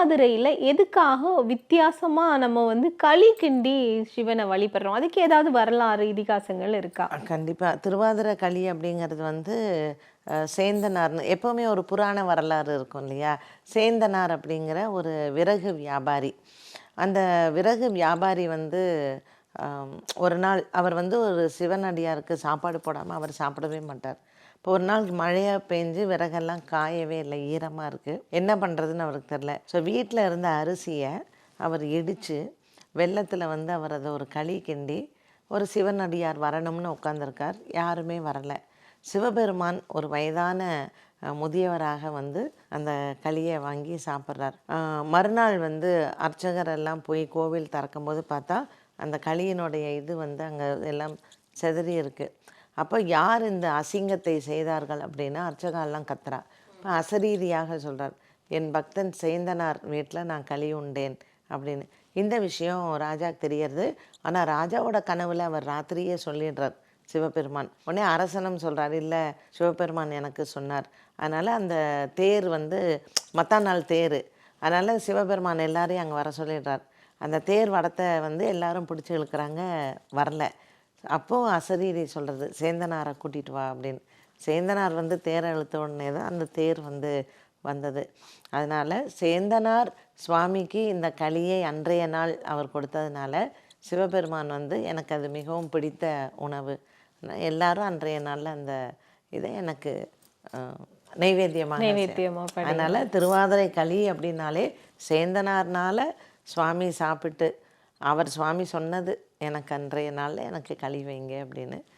திருவாதிரையில எதுக்காக வித்தியாசமா நம்ம வந்து களி கிண்டி சிவனை வழிபடுறோம்? அதுக்கு ஏதாவது வரலாறு, இதிகாசங்கள் இருக்கா? கண்டிப்பாக திருவாதிரை களி அப்படிங்கிறது வந்து சேந்தனார்னு எப்போவுமே ஒரு புராண வரலாறு இருக்கும் இல்லையா? சேந்தனார் அப்படிங்கிற ஒரு விறகு வியாபாரி. அந்த விறகு வியாபாரி வந்து ஒரு நாள் அவர் வந்து ஒரு சிவனடியாருக்கு சாப்பாடு போடாமல் அவர் சாப்பிடவே மாட்டார். இப்போ ஒரு நாள் மழையாக பெஞ்சு விறகெல்லாம் காயவே இல்லை, ஈரமாக இருக்குது. என்ன பண்ணுறதுன்னு அவருக்கு தெரில. ஸோ வீட்டில் இருந்த அரிசியை அவர் இடித்து வெள்ளத்தில் வந்து அவர் அதை ஒரு களி கிண்டி ஒரு சிவனடியார் வரணும்னு உட்காந்துருக்கார். யாருமே வரலை. சிவபெருமான் ஒரு வயதான முதியவராக வந்து அந்த களியை வாங்கி சாப்பிட்றார். மறுநாள் வந்து அர்ச்சகர் எல்லாம் போய் கோவில் திறக்கும்போது பார்த்தா அந்த களியினுடைய இது வந்து அங்கே எல்லாம் செதறி இருக்குது. அப்போ யார் இந்த அசிங்கத்தை செய்தார்கள் அப்படின்னா அர்ச்சகாலாம் கத்துறா. இப்போ அசரீரியாக சொல்கிறார், என் பக்தன் சேந்தனார் வீட்டில் நான் களி உண்டேன் அப்படின்னு. இந்த விஷயம் ராஜாவுக்கு தெரியறது. ஆனால் ராஜாவோட கனவில் அவர் ராத்திரியே சொல்லிடுறார் சிவபெருமான். உடனே அரசனும் சொல்கிறார், இல்லை சிவபெருமான் எனக்கு சொன்னார். அதனால் அந்த தேர் வந்து மத்தா நாள் தேர், அதனால் சிவபெருமான் எல்லாரையும் அங்கே வர சொல்லிடுறார். அந்த தேர் வடத்தை வந்து எல்லாரும் பிடிச்சி இழுக்கிறாங்க, வரல. அப்போது அசரீரி சொல்கிறது, சேந்தனாரை கூட்டிகிட்டு வா அப்படின்னு. சேந்தனார் வந்து தேரை இழுத்த உடனே தான் அந்த தேர் வந்து வந்தது. அதனால் சேந்தனார் சுவாமிக்கு இந்த களியை அன்றைய நாள் அவர் கொடுத்ததுனால சிவபெருமான் வந்து எனக்கு அது மிகவும் பிடித்த உணவு. எல்லாரும் அன்றைய நாளில் அந்த இதை எனக்கு நைவேத்தியமாக. அதனால் திருவாதிரை களி அப்படின்னாலே சேந்தனார்னால சுவாமி சாப்பிட்டு அவர் சுவாமி சொன்னது, எனக்கு அன்றைய நாளில் எனக்கு களி வைங்க அப்படின்னு